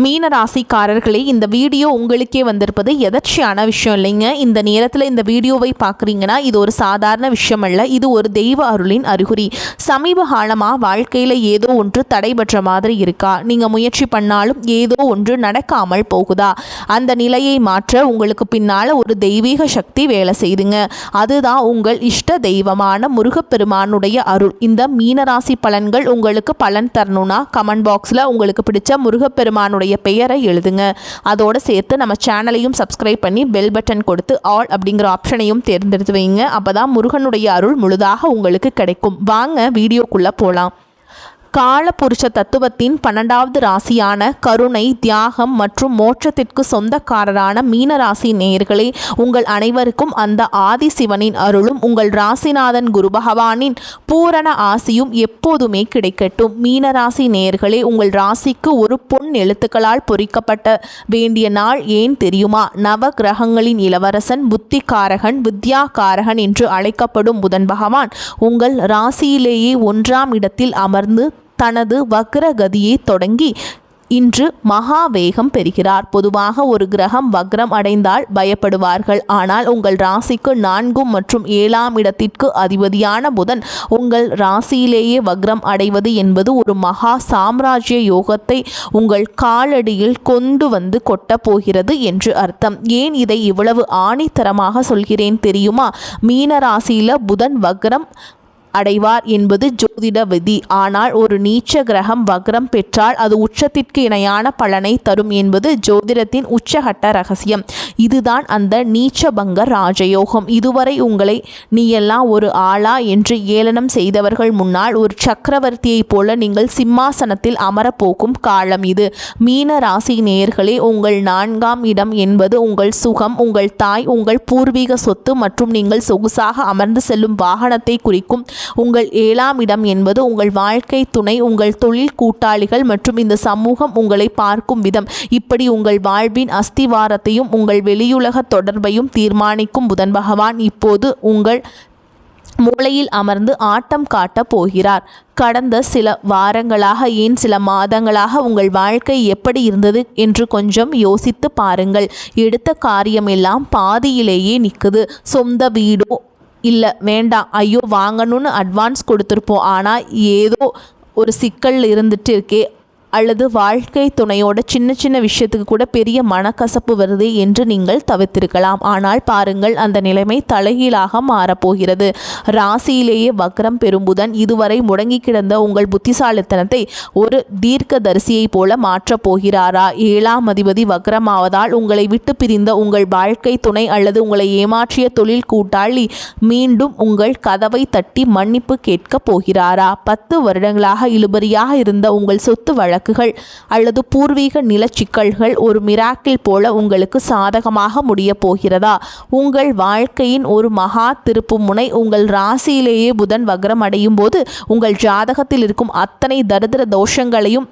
மீன ராசிக்காரர்களே, இந்த வீடியோ உங்களுக்கே வந்திருப்பது எதர்ச்சியான விஷயம் இல்லைங்க. இந்த நேரத்தில் இந்த வீடியோவை பார்க்குறீங்கன்னா இது ஒரு சாதாரண விஷயம் அல்ல, இது ஒரு தெய்வ அருளின் அறிகுறி. சமீப காலமாக வாழ்க்கையில் ஏதோ ஒன்று தடைபற்ற மாதிரி இருக்கா? நீங்கள் முயற்சி பண்ணாலும் ஏதோ ஒன்று நடக்காமல் போகுதா? அந்த நிலையை மாற்ற உங்களுக்கு பின்னால் ஒரு தெய்வீக சக்தி வேலை செய்துங்க. அதுதான் உங்கள் இஷ்ட தெய்வமான முருகப்பெருமானுடைய அருள். இந்த மீனராசி பலன்கள் உங்களுக்கு பலன் தரணும்னா கமெண்ட் பாக்ஸில் உங்களுக்கு பிடிச்ச முருகப்பெருமானுடைய பெயரை எழுதுங்க. அதோடு சேர்த்து நம்ம சேனலையும் சப்ஸ்கிரைப் பண்ணி பெல் பட்டன் கொடுத்து ஆல் அப்படிங்கிற ஆப்ஷனையும் தேர்ந்தெடுத்து வைங்க. அப்போதான் முருகனுடைய அருள் முழுதாக உங்களுக்கு கிடைக்கும். வாங்க வீடியோக்குள்ளே போகலாம். காலபுருஷ தத்துவத்தின் 12வது ராசியான கருணை, தியாகம் மற்றும் மோட்சத்திற்கு சொந்தக்காரரான மீனராசி நேயர்களே, உங்கள் அனைவருக்கும் அந்த ஆதி சிவனின் அருளும் உங்கள் ராசிநாதன் குரு பகவானின் பூரண ஆசியும் எப்போதுமே கிடைக்கட்டும். மீனராசி நேயர்களே, உங்கள் ராசிக்கு ஒரு பொன் எழுத்துக்களால் பொறிக்கப்பட்ட வேண்டிய நாள் ஏன் தெரியுமா? நவ கிரகங்களின் இளவரசன், புத்திகாரகன், வித்யாகாரகன் என்று அழைக்கப்படும் புதன் பகவான் உங்கள் ராசியிலேயே 1ஆம் இடத்தில் அமர்ந்து தனது வக்ரகதியை தொடங்கி இன்று மகா வேகம் பெறுகிறார். பொதுவாக ஒரு கிரகம் வக்ரம் அடைந்தால் பயப்படுவார்கள். ஆனால் உங்கள் ராசிக்கு 4 மற்றும் 7ஆம் இடத்திற்கு அதிபதியான புதன் உங்கள் ராசியிலேயே வக்ரம் அடைவது என்பது ஒரு மகா சாம்ராஜ்ய யோகத்தை உங்கள் காலடியில் கொண்டு வந்து கொட்டப் போகிறது என்று அர்த்தம். ஏன் இதை இவ்வளவு ஆணித்தரமாக சொல்கிறேன் தெரியுமா? மீன ராசியில் புதன் வக்ரம் அடைவார் என்பது ஜோதிட விதி. ஆனால் ஒரு நீச்ச கிரகம் வக்ரம் பெற்றால் அது உச்சத்திற்கு இணையான பலனை தரும் என்பது ஜோதிடத்தின் உச்சகட்ட ரகசியம். இதுதான் அந்த நீச்சபங்க ராஜயோகம். இதுவரை உங்களை நீ எல்லாம் ஒரு ஆளா என்று ஏளனம் செய்தவர்கள் முன்னால் ஒரு சக்கரவர்த்தியைப் போல நீங்கள் சிம்மாசனத்தில் அமரப்போக்கும் காலம் இது. மீன ராசி நேயர்களே, உங்கள் 4ஆம் இடம் என்பது உங்கள் சுகம், உங்கள் தாய், உங்கள் பூர்வீக சொத்து மற்றும் நீங்கள் சொகுசாக அமர்ந்து செல்லும் வாகனத்தை குறிக்கும். உங்கள் 7ஆம் இடம் என்பது உங்கள் வாழ்க்கை துணை, உங்கள் தொழில் கூட்டாளிகள் மற்றும் இந்த சமூகம் உங்களை பார்க்கும் விதம். இப்படி உங்கள் வாழ்வின் அஸ்திவாரத்தையும் உங்கள் வெளியுலக தொடர்பையும் தீர்மானிக்கும் புதன் பகவான் இப்போது உங்கள் மூளையில் அமர்ந்து ஆட்டம் காட்ட போகிறார். கடந்த சில வாரங்களாக, ஏன் சில மாதங்களாக உங்கள் வாழ்க்கை எப்படி இருந்தது என்று கொஞ்சம் யோசித்து பாருங்கள். எடுத்த காரியமெல்லாம் பாதியிலேயே நிற்குது. சொந்த வீடோ இல்லை வேண்டாம், ஐயோ வாங்கணும்னு அட்வான்ஸ் கொடுத்துருப்போம், ஆனால் ஏதோ ஒரு சிக்கல் இருந்துட்டு இருக்கே, அல்லது வாழ்க்கை துணையோட சின்ன சின்ன விஷயத்துக்கு கூட பெரிய மனக்கசப்பு வருது என்று நீங்கள் தவிர்த்திருக்கலாம். ஆனால் பாருங்கள், அந்த நிலைமை தலைகீழாக மாறப்போகிறது. ராசியிலேயே வக்ரம் பெறும் புதன் இதுவரை முடங்கி கிடந்த உங்கள் புத்திசாலித்தனத்தை ஒரு தீர்க்கதரிசியை போல மாற்றப் போகிறாரா? 7ஆம் அதிபதி வக்ரமாவதால் உங்களை விட்டு பிரிந்த உங்கள் வாழ்க்கை துணை அல்லது உங்களை ஏமாற்றிய தொழில் கூட்டாளி மீண்டும் உங்கள் கதவை தட்டி மன்னிப்பு கேட்க போகிறாரா? 10 வருடங்களாக இழுபறியாக இருந்த உங்கள் சொத்து வழக்கு அல்லது பூர்வீக நிலச்சிக்கல்கள் ஒரு மிராக்கிள் போல உங்களுக்கு சாதகமாக முடிய போகிறதா? உங்கள் வாழ்க்கையின் ஒரு மகா திருப்பு முனை உங்கள் ராசியிலேயே புதன் வக்ரம் அடையும் போது உங்கள் ஜாதகத்தில் இருக்கும் அத்தனை தரித்திர தோஷங்களையும்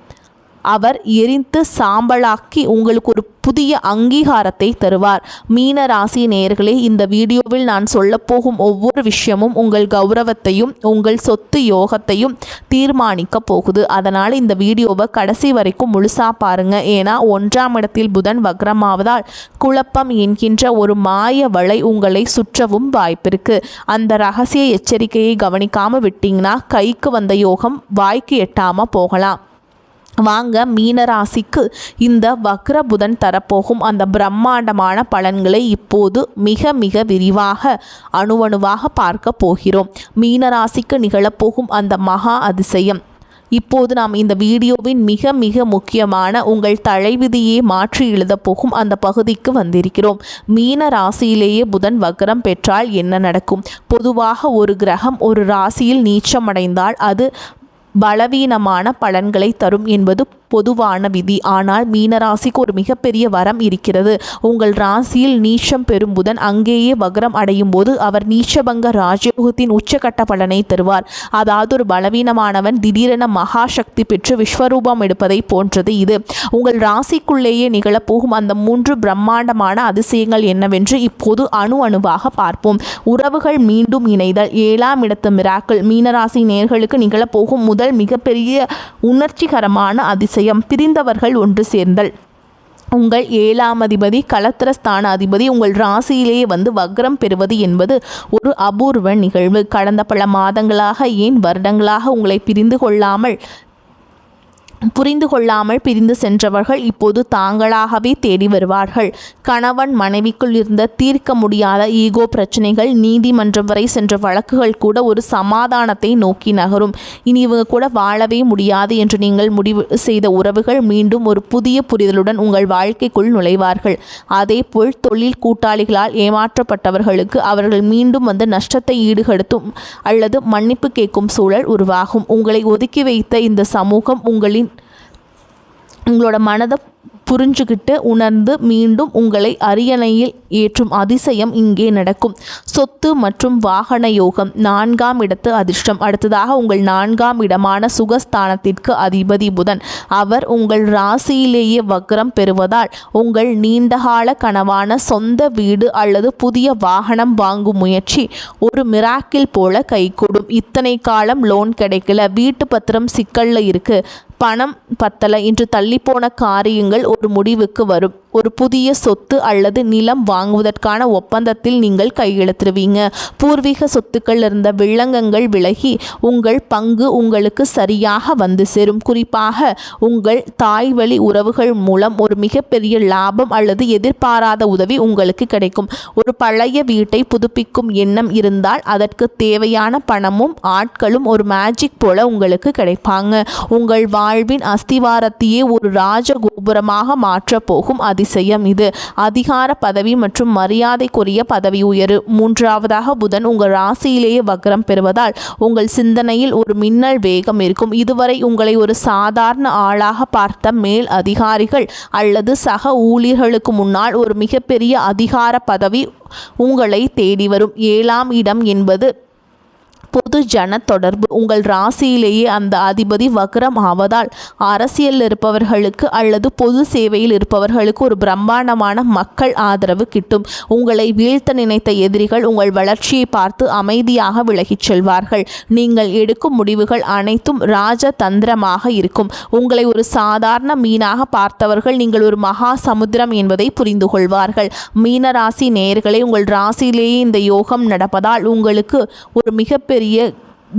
அவர் எரிந்து சாம்பலாக்கி உங்களுக்கு ஒரு புதிய அங்கீகாரத்தை தருவார். மீன ராசி நேயர்களே, இந்த வீடியோவில் நான் சொல்லப்போகும் ஒவ்வொரு விஷயமும் உங்கள் கௌரவத்தையும் உங்கள் சொத்து யோகத்தையும் தீர்மானிக்க போகுது. அதனால் இந்த வீடியோவை கடைசி வரைக்கும் முழுசாக பாருங்கள். ஏன்னா 1ஆம் இடத்தில் புதன் வக்ரமாவதால் குழப்பம் என்கின்ற ஒரு மாய வலை உங்களை சுற்றவும் வாய்ப்பிருக்கு. அந்த ரகசிய எச்சரிக்கையை கவனிக்காமல் விட்டீங்கன்னா கைக்கு வந்த யோகம் வாய்க்கு எட்டாமல் போகலாம். வாங்க மீனராசிக்கு இந்த வக்ர புதன் தரப்போகும் அந்த பிரம்மாண்டமான பலன்களை இப்போது மிக மிக விரிவாக அணுவணுவாக பார்க்க போகிறோம். மீனராசிக்கு நிகழப்போகும் அந்த மகா அதிசயம் இப்போது நாம் இந்த வீடியோவின் மிக மிக முக்கியமான உங்கள் தலைவிதியை மாற்றி எழுதப்போகும் அந்த பகுதிக்கு வந்திருக்கிறோம். மீன ராசியிலேயே புதன் வக்ரம் பெற்றால் என்ன நடக்கும்? பொதுவாக ஒரு கிரகம் ஒரு ராசியில் நீச்சமடைந்தால் அது பலவீனமான பலன்களை தரும் என்பது பொதுவான விதி. ஆனால் மீனராசிக்கு ஒரு மிகப்பெரிய வரம் இருக்கிறது. உங்கள் ராசியில் நீச்சம் பெறும் புதன் அங்கேயே வக்ரம் அடையும் போது அவர் நீச்சபங்க ராஜயோகத்தின் உச்சகட்ட பலனை தருவார். அதாவது ஒரு பலவீனமானவன் திடீரென மகா சக்தி பெற்று விஸ்வரூபம் எடுப்பதை போன்றது இது. உங்கள் ராசிக்குள்ளேயே நிகழப்போகும் அந்த 3 பிரம்மாண்டமான அதிசயங்கள் என்னவென்று இப்போது அணுவாக பார்ப்போம். உறவுகள் மீண்டும் இணைதல், 7ஆம் இடத்து மிராக்கிள். மீனராசி நேயர்களுக்கு நிகழப்போகும் முதல் மிகப்பெரிய உணர்ச்சிகரமான அதிசயம் அதிசயம். பிரிந்தவர்கள் ஒன்று சேர்ந்தல். உங்கள் 7ஆம் அதிபதி களத்திரஸ்தான அதிபதி உங்கள் ராசியிலேயே வந்து வக்ரம் பெறுவது என்பது ஒரு அபூர்வ நிகழ்வு. கடந்த பல மாதங்களாக, ஏன் வருடங்களாக உங்களை புரிந்து கொள்ளாமல் பிரிந்து சென்றவர்கள் இப்போது தாங்களாகவே தேடி வருவார்கள். கணவன் மனைவிக்குள் இருந்த தீர்க்க முடியாத ஈகோ பிரச்சனைகள், நீதிமன்றம் வரை சென்ற வழக்குகள் கூட ஒரு சமாதானத்தை நோக்கி நகரும். இனி இவங்க கூட வாழவே முடியாது என்று நீங்கள் முடிவு செய்த உறவுகள் மீண்டும் ஒரு புதிய புரிதலுடன் உங்கள் வாழ்க்கைக்குள் நுழைவார்கள். அதேபோல் தொழில் கூட்டாளிகளால் ஏமாற்றப்பட்டவர்களுக்கு அவர்கள் மீண்டும் வந்து நஷ்டத்தை ஈடுகடுத்தும் அல்லது மன்னிப்பு கேட்கும் சூழல் உருவாகும். உங்களை ஒதுக்கி வைத்த இந்த சமூகம் உங்களோட மனதை புரிஞ்சுக்கிட்டு உணர்ந்து மீண்டும் உங்களை அரியணையில் ஏற்றும் அதிசயம் இங்கே நடக்கும். சொத்து மற்றும் வாகன யோகம். 4ஆம் இடத்து அதிர்ஷ்டம். அடுத்ததாக உங்கள் 4ஆம் இடமான சுகஸ்தானத்திற்கு அதிபதி புதன். அவர் உங்கள் ராசியிலேயே வக்ரம் பெறுவதால் உங்கள் நீண்டகால கனவான சொந்த வீடு அல்லது புதிய வாகனம் வாங்கும் முயற்சி ஒரு மிராக்கிள் போல கைகூடும். இத்தனை காலம் லோன் கிடைக்கல, வீட்டு பத்திரம் சிக்கல்ல இருக்கு, பணம் பத்தல என்று தள்ளிப்போன காரியங்கள் ஒரு முடிவுக்கு வரும். ஒரு புதிய சொத்து அல்லது நிலம் வாங்குவதற்கான ஒப்பந்தத்தில் நீங்கள் கையெழுத்திடுவீங்க. பூர்வீக சொத்துக்கள் இருந்த வில்லங்கங்கள் விலகி உங்கள் பங்கு உங்களுக்கு சரியாக வந்து சேரும். குறிப்பாக உங்கள் தாய் வழி உறவுகள் மூலம் ஒரு மிகப்பெரிய லாபம் அல்லது எதிர்பாராத உதவி உங்களுக்கு கிடைக்கும். ஒரு பழைய வீட்டை புதுப்பிக்கும் எண்ணம் இருந்தால் அதற்கு தேவையான பணமும் ஆட்களும் ஒரு மேஜிக் போல உங்களுக்கு கிடைப்பாங்க. உங்கள் வாழ்வின் அஸ்திவாரத்தையே ஒரு ராஜகோபுரமாக மாற்றப் போகும் அதிசயம் இது. அதிகார பதவி மற்றும் மரியாதைக்குரிய பதவி உயர்வு. 3ஆவதாக புதன் உங்கள் ராசியிலேயே வக்ரம் பெறுவதால் உங்கள் சிந்தனையில் ஒரு மின்னல் வேகம் இருக்கும். இதுவரை உங்களை ஒரு சாதாரண ஆளாக பார்த்த மேல் அதிகாரிகள் அல்லது சக ஊழியர்களுக்கு முன்னால் ஒரு மிகப்பெரிய அதிகார பதவி உங்களை தேடி வரும். 7ஆம் இடம் என்பது பொது ஜன தொடர்பு. உங்கள் ராசியிலேயே அந்த அதிபதி வக்ரம் ஆவதால் அரசியலில் இருப்பவர்களுக்கு அல்லது பொது சேவையில் இருப்பவர்களுக்கு ஒரு பிரம்மாண்டமான மக்கள் ஆதரவு கிட்டும். உங்களை வீழ்த்த நினைத்த எதிரிகள் உங்கள் வளர்ச்சியை பார்த்து அமைதியாக விலகிச் செல்வார்கள். நீங்கள் எடுக்கும் முடிவுகள் அனைத்தும் ராஜதந்திரமாக இருக்கும். உங்களை ஒரு சாதாரண மீனாக பார்த்தவர்கள் நீங்கள் ஒரு மகா சமுத்திரம் என்பதை புரிந்து கொள்வார்கள். மீன ராசி நேயர்களே, உங்கள் ராசியிலேயே இந்த யோகம் நடப்பதால் உங்களுக்கு ஒரு மிகப்பெரிய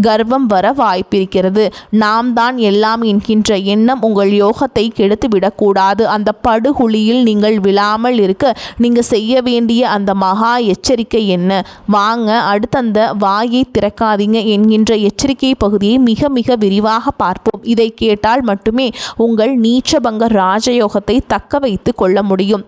கர்வம் வர வாய்ப்பிருக்கிறது. நாம் தான் எல்லாம் என்கின்ற எண்ணம் உங்கள் யோகத்தை கெடுத்து விடக்கூடாது. அந்த படுகுழியில் நீங்கள் விழாமல் இருக்க நீங்கள் செய்ய வேண்டிய அந்த மகா எச்சரிக்கை என்ன? வாங்க அடுத்து அந்த வாயை திறக்காதீங்க என்கின்ற எச்சரிக்கை பகுதியை மிக மிக விரிவாக பார்ப்போம். இதை கேட்டால் மட்டுமே உங்கள் நீச்சபங்க ராஜயோகத்தை தக்க வைத்து கொள்ள முடியும்.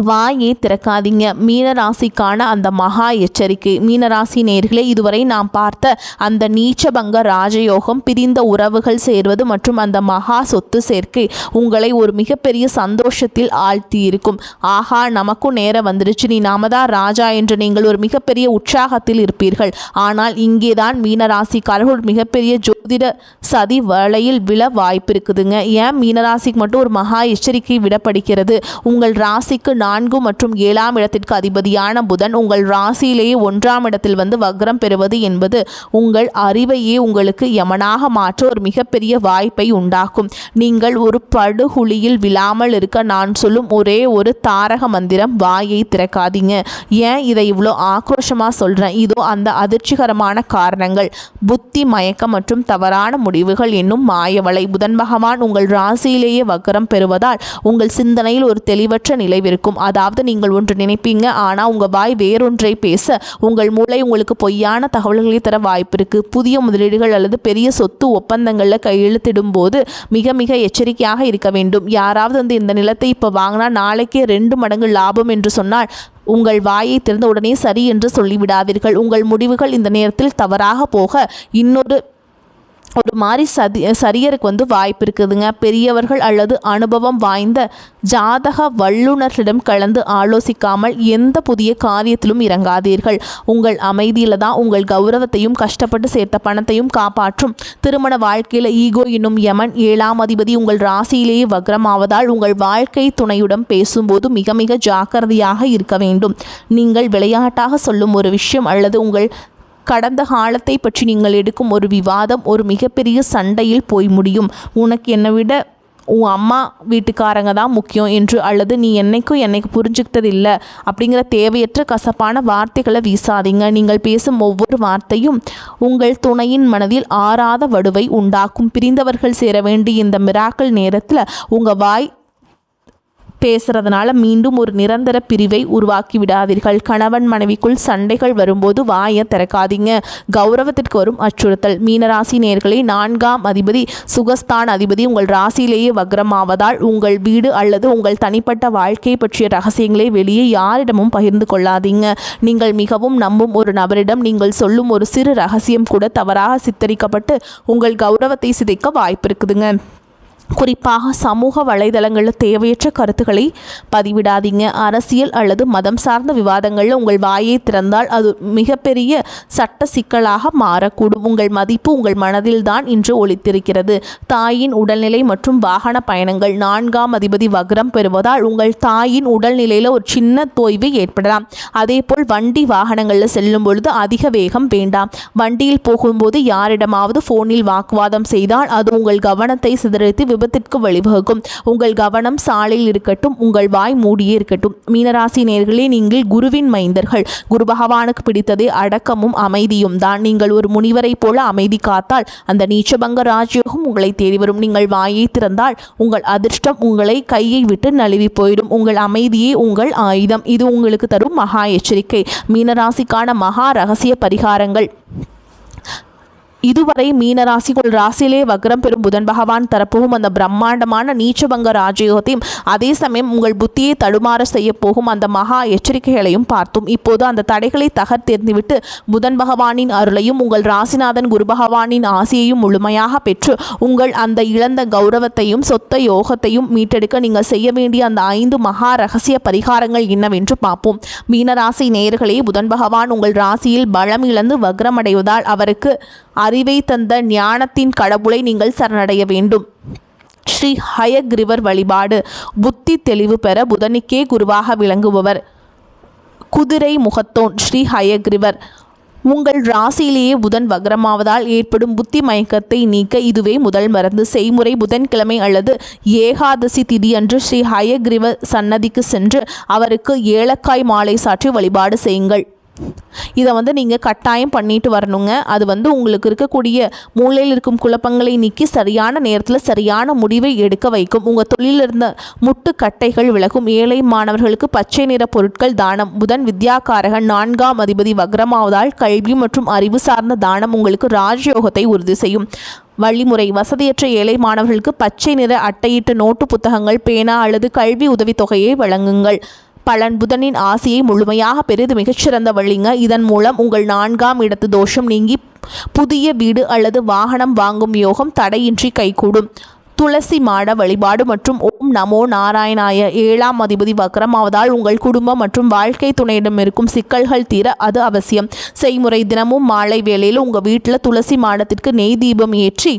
வாயை திறக்காதீங்க. மீனராசிக்கான அந்த மகா எச்சரிக்கை. மீனராசி நேயர்களே, இதுவரை நாம் பார்த்த அந்த நீச்சபங்க ராஜயோகம், பிரிந்த உறவுகள் சேர்வது மற்றும் அந்த மகா சொத்து சேர்க்கை உங்களை ஒரு மிகப்பெரிய சந்தோஷத்தில் ஆழ்த்தி இருக்கும். ஆஹா, நமக்கும் நேரம் வந்துருச்சு, நீ நாம தான் ராஜா என்று நீங்கள் ஒரு மிகப்பெரிய உற்சாகத்தில் இருப்பீர்கள். ஆனால் இங்கேதான் மீனராசிக்காரர்கள் ஒரு மிகப்பெரிய ஜோதிட சதி வலையில் விழ வாய்ப்பு இருக்குதுங்க. ஏன் மீனராசிக்கு மட்டும் ஒரு மகா எச்சரிக்கை விடப்படுகிறது? உங்கள் ராசிக்கு 4 மற்றும் 7ஆம் இடத்திற்கு அதிபதியான புதன் உங்கள் ராசியிலேயே 1ஆம் இடத்தில் வந்து வக்ரம் பெறுவது என்பது உங்கள் அறிவையே உங்களுக்கு யமனாக மாற்ற ஒரு மிகப்பெரிய வாய்ப்பை உண்டாக்கும். நீங்கள் ஒரு படுகுழியில் விழாமல் இருக்க நான் சொல்லும் ஒரே ஒரு தாரக மந்திரம், வாயை திறக்காதீங்க. ஏன் இதை இவ்வளோ ஆக்ரோஷமாக சொல்கிறேன்? இதோ அந்த அதிர்ச்சிகரமான காரணங்கள். புத்தி மயக்கம் மற்றும் தவறான முடிவுகள் என்னும் மாயவலை. புதன் பகவான் உங்கள் ராசியிலேயே வக்ரம் பெறுவதால் உங்கள் சிந்தனையில் ஒரு தெளிவற்ற நிலைவிருக்கும். அதாவது நீங்கள் ஒன்று நினைப்பீங்க, ஆனால் உங்கள் வாய் வேறொன்றை பேச உங்கள் மூளை உங்களுக்கு பொய்யான தகவல்களை தர வாய்ப்பு இருக்கு. புதிய முதலீடுகள் அல்லது பெரிய சொத்து ஒப்பந்தங்களில் கையெழுத்திடும் போது மிக மிக எச்சரிக்கையாக இருக்க வேண்டும். யாராவது வந்து இந்த நிலத்தை இப்போ வாங்கினா நாளைக்கே 2 மடங்கு லாபம் என்று சொன்னால் உங்கள் வாயை திறந்த உடனே சரி என்று சொல்லிவிடாதீர்கள். உங்கள் முடிவுகள் இந்த நேரத்தில் தவறாக போக ஒரு மாதிரி சரியருக்கு வந்து வாய்ப்பு இருக்குதுங்க. பெரியவர்கள் அல்லது அனுபவம் வாய்ந்த ஜாதக வல்லுநர்களிடம் கலந்து ஆலோசிக்காமல் எந்த புதிய காரியத்திலும் இறங்காதீர்கள். உங்கள் அமைதியில் தான் உங்கள் கௌரவத்தையும் கஷ்டப்பட்டு சேர்த்த பணத்தையும் காப்பாற்றும். திருமண வாழ்க்கையில் ஈகோ என்னும் யமன் 7ஆம் அதிபதி உங்கள் ராசியிலேயே வக்ரமாவதால் உங்கள் வாழ்க்கை துணையுடன் பேசும்போது மிக மிக ஜாக்கிரதையாக இருக்க வேண்டும். நீங்கள் விளையாட்டாக சொல்லும் ஒரு விஷயம் அல்லது உங்கள் கடந்த காலத்தை பற்றி நீங்கள் எடுக்கும் ஒரு விவாதம் ஒரு மிகப்பெரிய சண்டையில் போய் முடியும். உனக்கு என்னை விட உன் அம்மா வீட்டுக்காரங்க தான் முக்கியம் என்று, அல்லது நீ என்னைக்கு புரிஞ்சுக்கிட்டது இல்லை அப்படிங்கிற தேவையற்ற கசப்பான வார்த்தைகளை வீசாதீங்க. நீங்கள் பேசும் ஒவ்வொரு வார்த்தையும் உங்கள் துணையின் மனதில் ஆறாத வடுவை உண்டாக்கும். பிரிந்தவர்கள் சேர வேண்டிய இந்த மிராக்கிள் நேரத்தில் உங்கள் வாய் பேசுறதுனால மீண்டும் ஒரு நிரந்தர பிரிவை உருவாக்கி விடாதீர்கள். கணவன் மனைவிக்குள் சண்டைகள் வரும்போது வாயை திறக்காதீங்க. கௌரவத்திற்கு வரும் அச்சுறுத்தல். மீனராசி நேயர்களே, 4ஆம் அதிபதி சுகஸ்தான அதிபதி உங்கள் ராசியிலேயே வக்ரமாவதால் உங்கள் வீடு அல்லது உங்கள் தனிப்பட்ட வாழ்க்கை பற்றிய ரகசியங்களை வெளியே யாரிடமும் பகிர்ந்து கொள்ளாதீங்க. நீங்கள் மிகவும் நம்பும் ஒரு நபரிடம் நீங்கள் சொல்லும் ஒரு சிறு ரகசியம் கூட தவறாக சித்தரிக்கப்பட்டு உங்கள் கௌரவத்தை சிதைக்க வாய்ப்பு இருக்குதுங்க. குறிப்பாக சமூக வலைதளங்களில் தேவையற்ற கருத்துக்களை பதிவிடாதீங்க. அரசியல் அல்லது மதம் சார்ந்த விவாதங்களில் உங்கள் வாயை திறந்தால் அது மிகப்பெரிய சட்ட சிக்கலாக மாறக்கூடும். உங்கள் மதிப்பு உங்கள் மனதில்தான் இன்று ஒளித்திருக்கிறது. தாயின் உடல்நிலை மற்றும் வாகன பயணங்கள். 4ஆம் அதிபதி வக்ரம் பெறுவதால் உங்கள் தாயின் உடல்நிலையில் ஒரு சின்ன தொய்வு ஏற்படலாம். அதேபோல் வண்டி வாகனங்களில் செல்லும் பொழுது அதிக வேகம் வேண்டாம். வண்டியில் போகும்போது யாரிடமாவது ஃபோனில் வாக்குவாதம் செய்தால் அது உங்கள் கவனத்தை சிதறடித்து விபத்திற்கு வழிவகுக்கும். உங்கள் கவனம் சாலையில் இருக்கட்டும், உங்கள் வாய் மூடியே இருக்கட்டும். மீனராசி நேயர்களே, நீங்கள் குருவின் மைந்தர்கள். குரு பகவானுக்கு பிடித்ததே அடக்கமும் அமைதியும் தான். நீங்கள் ஒரு முனிவரை போல அமைதி காத்தால் அந்த நீச்சபங்க ராஜயோகம் உங்களை தேடி வரும். நீங்கள் வாயை திறந்தால் உங்கள் அதிர்ஷ்டம் உங்களை கையை விட்டு நழுவி போயிடும். உங்கள் அமைதியே உங்கள் ஆயுதம். இது உங்களுக்கு தரும் மகா எச்சரிக்கை. மீனராசிக்கான மகா ரகசிய பரிகாரங்கள். இதுவரை மீனராசிக்குள் ராசியிலே வக்ரம் பெறும் புதன் பகவான் தரப்போகும் அந்த பிரம்மாண்டமான நீச்சபங்க ராஜயோகத்தையும் அதே சமயம் உங்கள் புத்தியை தடுமாற செய்ய போகும் அந்த மகா எச்சரிக்கைகளையும் பார்த்தோம். இப்போது அந்த தடைகளை தகர்த்தெறிந்துவிட்டு புதன் பகவானின் அருளையும் உங்கள் ராசிநாதன் குரு பகவானின் ஆசையையும் முழுமையாக பெற்று உங்கள் அந்த இழந்த கௌரவத்தையும் சொத்த யோகத்தையும் மீட்டெடுக்க நீங்கள் செய்ய வேண்டிய அந்த 5 மகா ரகசிய பரிகாரங்கள் என்னவென்று பார்ப்போம். மீனராசி நேயர்களே, புதன் பகவான் உங்கள் ராசியில் பலம் இழந்து வக்ரமடைவதால் அவருக்கு அறிவை தந்த ஞானத்தின் கடவுளை நீங்கள் சரணடைய வேண்டும். ஸ்ரீ ஹயக்ரிவர் வழிபாடு. புத்தி தெளிவு பெற புதனுக்கே குருவாக விளங்குபவர் குதிரை முகத்தோன் ஸ்ரீ ஹயக்ரிவர். உங்கள் ராசியிலேயே புதன் வக்ரமாவதால் ஏற்படும் புத்தி மயக்கத்தை நீக்க இதுவே முதல் மருந்து. செய்முறை: புதன்கிழமை அல்லது ஏகாதசி திதி அன்று ஸ்ரீ ஹயக்ரிவ சன்னதிக்கு சென்று அவருக்கு ஏலக்காய் மாலை சாற்றி வழிபாடு செய்யுங்கள். இதை நீங்கள் கட்டாயம் பண்ணிட்டு வரணுங்க. அது உங்களுக்கு இருக்கக்கூடிய மூளையில் இருக்கும் குழப்பங்களை நீக்கி சரியான நேரத்தில் சரியான முடிவை எடுக்க வைக்கும். உங்கள் தொழிலில் இருந்த முட்டுக்கட்டைகள் விலகும். ஏழை மாணவர்களுக்கு பச்சை நிற பொருட்கள் தானம். புதன் வித்யாகாரகன். 4ஆம் அதிபதி வக்ரமாவதால் கல்வி மற்றும் அறிவு சார்ந்த தானம் உங்களுக்கு ராஜயோகத்தை உறுதி செய்யும். வழிமுறை: வசதியற்ற ஏழை மாணவர்களுக்கு பச்சை நிற அட்டையிட்ட நோட்டு புத்தகங்கள், பேனா அல்லது கல்வி உதவித்தொகையை வழங்குங்கள். பலன்: புதனின் ஆசையை முழுமையாக பெறுது மிகச்சிறந்த வழிங்க. இதன் மூலம் உங்கள் 4ஆம் இடத்து தோஷம் நீங்கி புதிய வீடு அல்லது வாகனம் வாங்கும் யோகம் தடையின்றி கைகூடும். துளசி மாட வழிபாடு மற்றும் ஓம் நமோ நாராயணாய. 7ஆம் அதிபதி வக்ரமாவதால் உங்கள் குடும்பம் மற்றும் வாழ்க்கை துணையிடம் இருக்கும் சிக்கல்கள் தீர அது அவசியம். செய்முறை: தினமும் மாலை வேளையில் உங்கள் வீட்டில் துளசி மாடத்திற்கு நெய் தீபம் ஏற்றி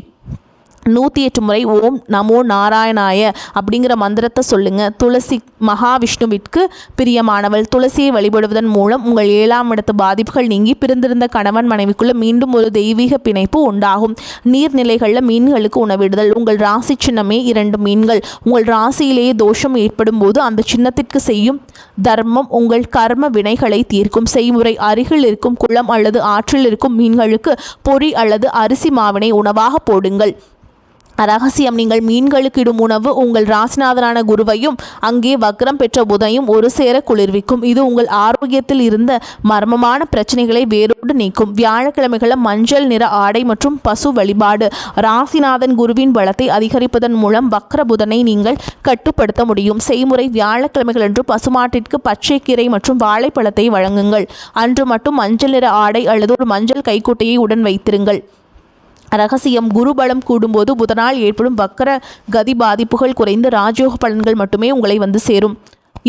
108 முறை ஓம் நமோ நாராயணாய அப்படிங்கிற மந்திரத்தை சொல்லுங்கள். துளசி மகாவிஷ்ணுவிற்கு பிரியமானவள். துளசியை வழிபடுவதன் மூலம் உங்கள் 7ஆம் இடத்து பாதிப்புகள் நீங்கி பிரிந்திருந்த கணவன் மனைவிக்குள்ள மீண்டும் ஒரு தெய்வீக பிணைப்பு உண்டாகும். நீர்நிலைகளில் மீன்களுக்கு உணவிடுதல். உங்கள் ராசி சின்னமே 2 மீன்கள். உங்கள் ராசியிலேயே தோஷம் ஏற்படும் போது அந்த சின்னத்திற்கு செய்யும் தர்மம் உங்கள் கர்ம வினைகளை தீர்க்கும். செய்முறை: அருகில் இருக்கும் குளம் அல்லது ஆற்றில் இருக்கும் மீன்களுக்கு பொரி அல்லது அரிசி மாவினை உணவாக போடுங்கள். ரகசியம்: நீங்கள் மீன்களுக்கு இடும் உணவு உங்கள் ராசிநாதனான குருவையும் அங்கே வக்ரம் பெற்ற புதனையும் ஒரு சேர குளிர்விக்கும். இது உங்கள் ஆரோக்கியத்தில் இருந்த மர்மமான பிரச்சனைகளை வேரோடு நீக்கும். வியாழக்கிழமைகளில் மஞ்சள் நிற ஆடை மற்றும் பசு வழிபாடு. ராசிநாதன் குருவின் பலத்தை அதிகரிப்பதன் மூலம் வக்ர புதனை நீங்கள் கட்டுப்படுத்த முடியும். செய்முறை: வியாழக்கிழமைகள் அன்று பசுமாட்டிற்கு பச்சை கீரை மற்றும் வாழைப்பழத்தை வழங்குங்கள். அன்று மட்டும் மஞ்சள் நிற ஆடை அல்லது ஒரு மஞ்சள் கைக்குட்டையை உடன் வைத்திருங்கள். ரகசியம்: குருபலம் கூடும்போது புதனால் ஏற்படும் வக்கர கதி பாதிப்புகள் குறைந்து ராஜயோக பலன்கள் மட்டுமே உங்களை சேரும்.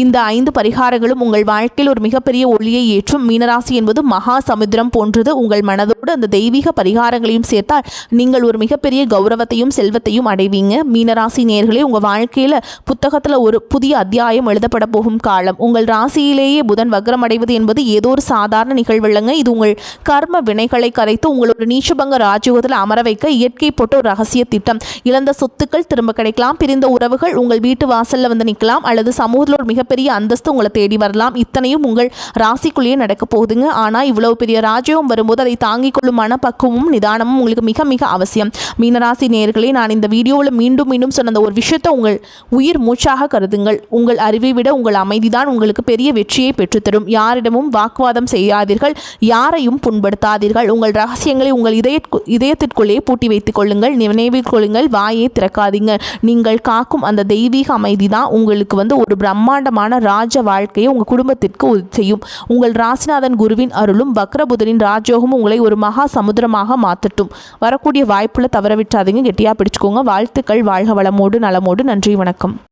இந்த 5 பரிகாரங்களும் உங்கள் வாழ்க்கையில் ஒரு மிகப்பெரிய ஒளியை ஏற்றும். மீனராசி என்பது மகா சமுத்திரம் போன்றது. உங்கள் மனதோடு அந்த தெய்வீக பரிகாரங்களையும் சேர்த்தால் நீங்கள் ஒரு மிகப்பெரிய கௌரவத்தையும் செல்வத்தையும் அடைவீங்க. மீனராசி நேயர்களே, உங்கள் வாழ்க்கையில் புத்தகத்தில் ஒரு புதிய அத்தியாயம் எழுதப்பட போகும் காலம். உங்கள் ராசியிலேயே புதன் வக்ரம் அடைவது என்பது ஏதோ ஒரு சாதாரண நிகழ்வில்லைங்க. இது உங்கள் கர்ம வினைகளை கரைத்து உங்கள் ஒரு நீச்சபங்க ராஜயோகத்தில் அமர வைக்க இயற்கை போட்ட ஒரு ரகசிய திட்டம். இழந்த சொத்துக்கள் திரும்ப கிடைக்கலாம். பிரிந்த உறவுகள் உங்கள் வீட்டு வாசலில் வந்து நிற்கலாம். அல்லது சமூகத்தில் ஒரு மிகப்பெரிய அந்தஸ்து உங்களை தேடி வரலாம். இத்தனையும் உங்கள் ராசிக்குள்ளேயே நடக்க போகுதுங்க. ஆனால் இவ்வளவு பெரிய ராஜ்யம் வரும்போது அதை தாங்கிக் கொள்ளும் மனப்பக்குவமும் நிதானமும் உங்களுக்கு மிக மிக அவசியம். மீனராசி நேயர்களே, நான் இந்த வீடியோவில் மீண்டும் மீண்டும் சொன்ன ஒரு விஷயத்தை உங்கள் உயிர் மூச்சாக கருதுங்கள். உங்கள் அறிவை விட உங்கள் அமைதிதான் உங்களுக்கு பெரிய வெற்றியை பெற்றுத்தரும். யாரிடமும் வாக்குவாதம் செய்யாதீர்கள். யாரையும் புண்படுத்தாதீர்கள். உங்கள் ரகசியங்களை உங்கள் இதயத்திற்குள்ளே பூட்டி வைத்துக் கொள்ளுங்கள். நினைவில் கொள்ளுங்கள். வாயை திறக்காதீங்க. நீங்கள் காக்கும் அந்த தெய்வீக அமைதி தான் உங்களுக்கு ஒரு பிரம்மாண்டமான ராஜ வாழ்க்கையை உங்கள் குடும்பத்திற்கு உதவி செய்யும். உங்கள் ராசிநாதன் குருவின் அருளும் வக்ரபுதனின் ராஜயோகமும் உங்களை ஒரு மகா சமுத்திரமாக மாற்றட்டும். வரக்கூடிய வாய்ப்புல தவற விட்டாதீங்க. கெட்டியாக பிடிச்சுக்கோங்க. வாழ்த்துக்கள். வாழ்க வளமோடு நலமோடு. நன்றி, வணக்கம்.